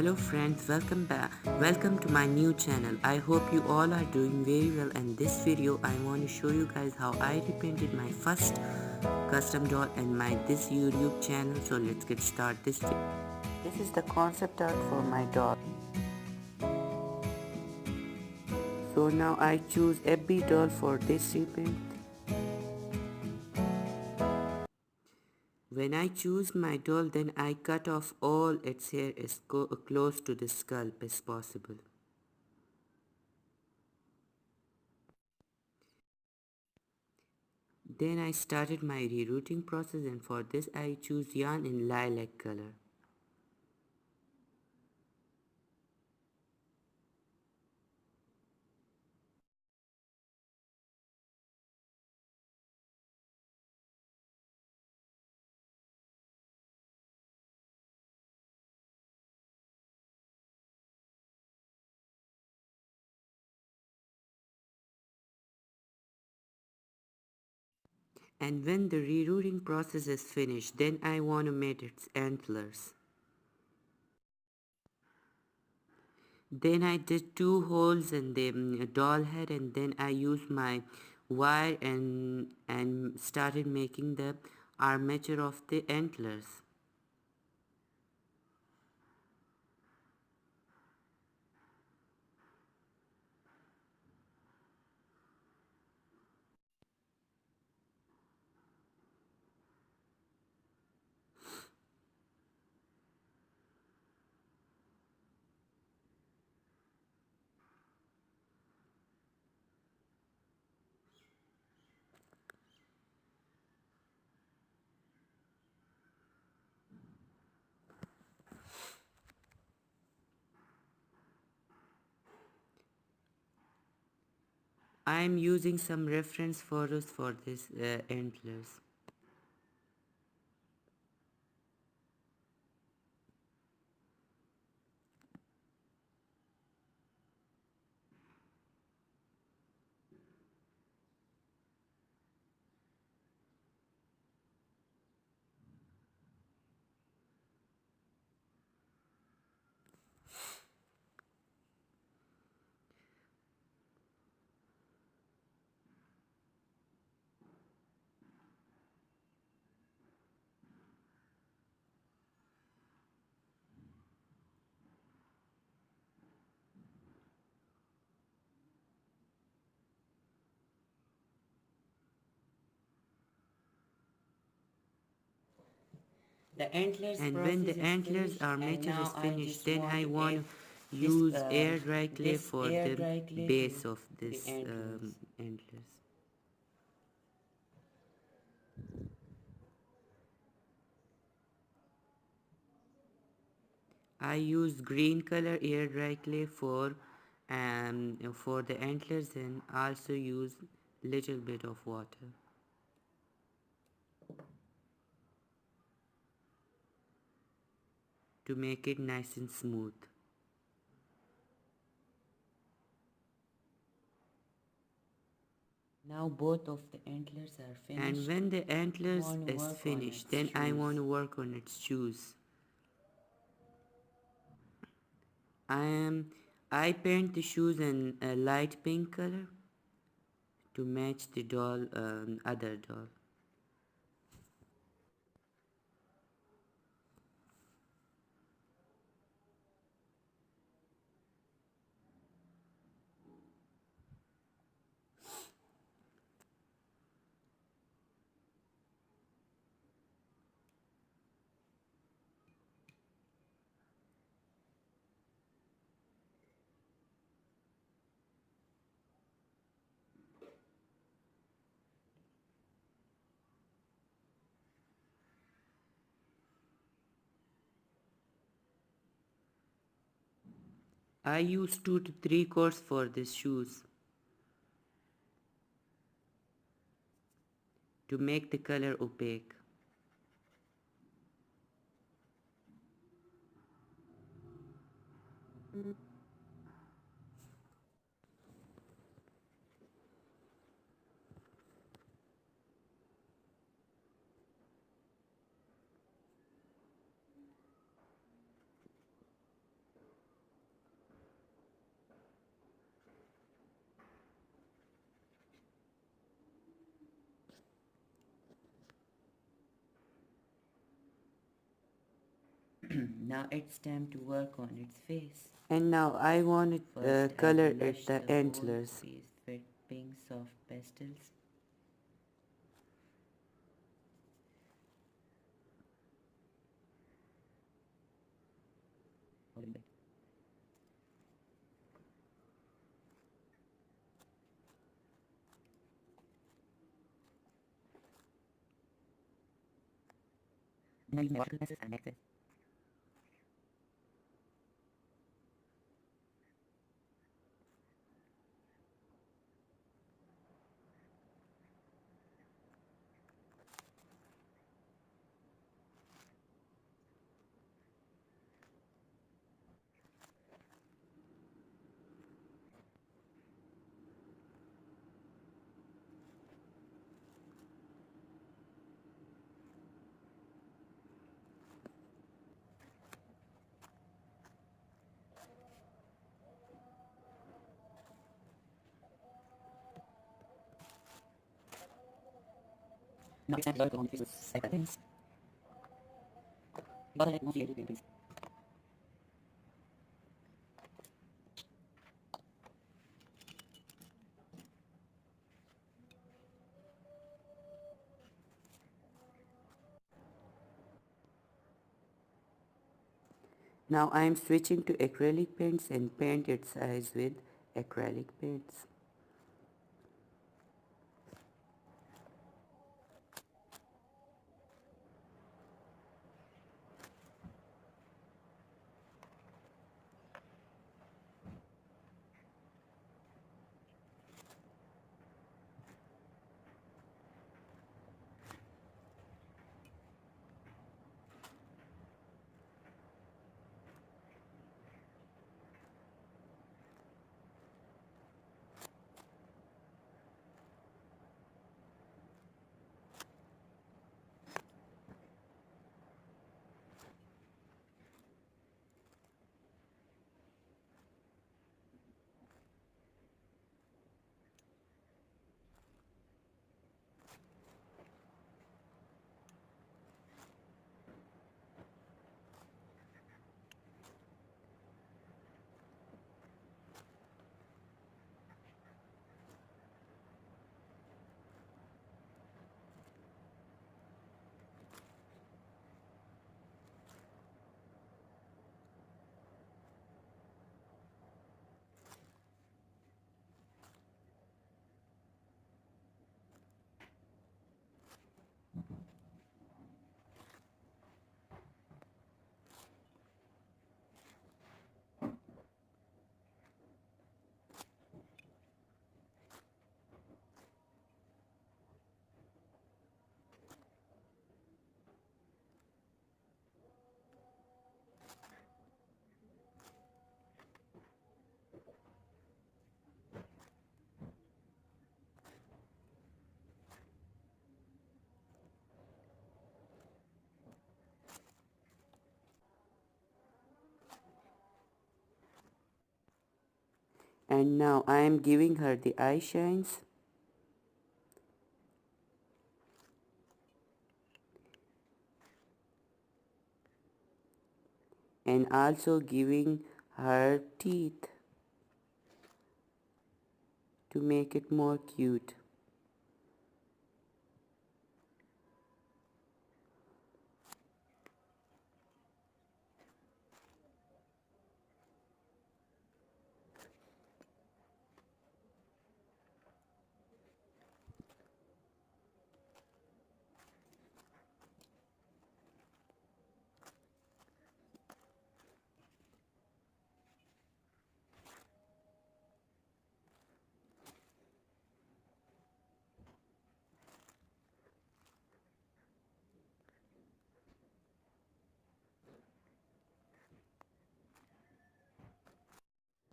Hello friends, welcome back. Welcome to my new channel. I hope you all are doing very well. And this video I want to show you guys how I repainted my first custom doll and my this YouTube channel. So let's get started. This is the concept art for my doll. So now I choose FB doll for this repaint. When I choose my doll, then I cut off all its hair as close to the scalp as possible. Then I started my rerouting process, and for this I choose yarn in lilac color. And when the rerouting process is finished, then I want to make its antlers. Then I did 2 holes in the doll head, and then I used my wire and started making the armature of the antlers. I am using some reference photos for this antlers. And when the antlers armature is finished, then I want to use air dry clay for the base of this antlers. I use green color air dry clay for the antlers, and also use little bit of water to make it nice and smooth. Now both of the antlers are finished. And when the antlers is finished, then I want to work on its shoes. I paint the shoes in a light pink color to match the doll, other doll. I use 2 to 3 coats for these shoes to make the color opaque. Now it's time to work on its face. And now I want to First, I color blush it the the whole antlers. face with pink soft pastels. Now use my watercolor pencils and make this. Now it's time to work on the face with cycle pens. Go ahead, move the please. Now I am switching to acrylic paints and paint its eyes with acrylic paints. And now I am giving her the eye shines. And also giving her teeth to make it more cute.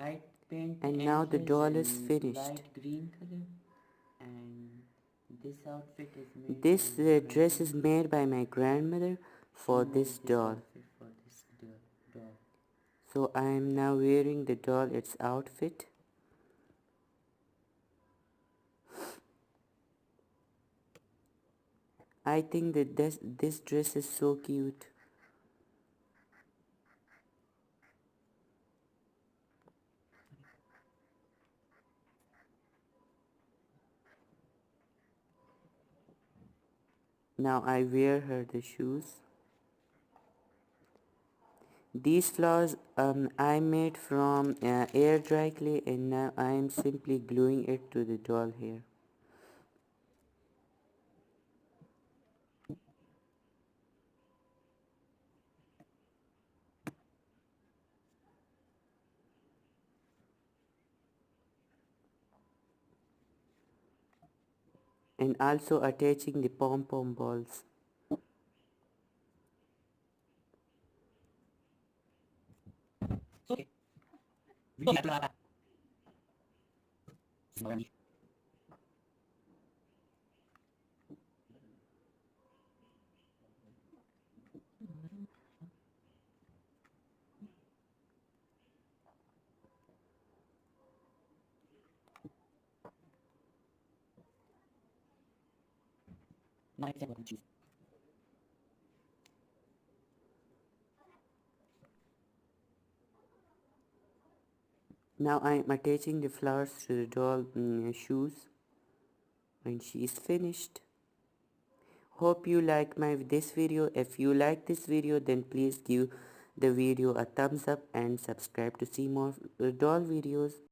I paint And now the antlers doll is in finished. light green color, and this outfit is made This by my dress is grandmother. made by my grandmother for She this made this doll. outfit for this doll. So I am now wearing the doll its outfit. I think that this dress is so cute. Now I wear her the shoes. These flowers I made from air dry clay, and now I am simply gluing it to the doll hair. And also attaching the pom-pom balls. Now I am attaching the flowers to the doll shoes, and she is finished. Hope you like this video. If you like this video, then please give the video a thumbs up and subscribe to see more doll videos.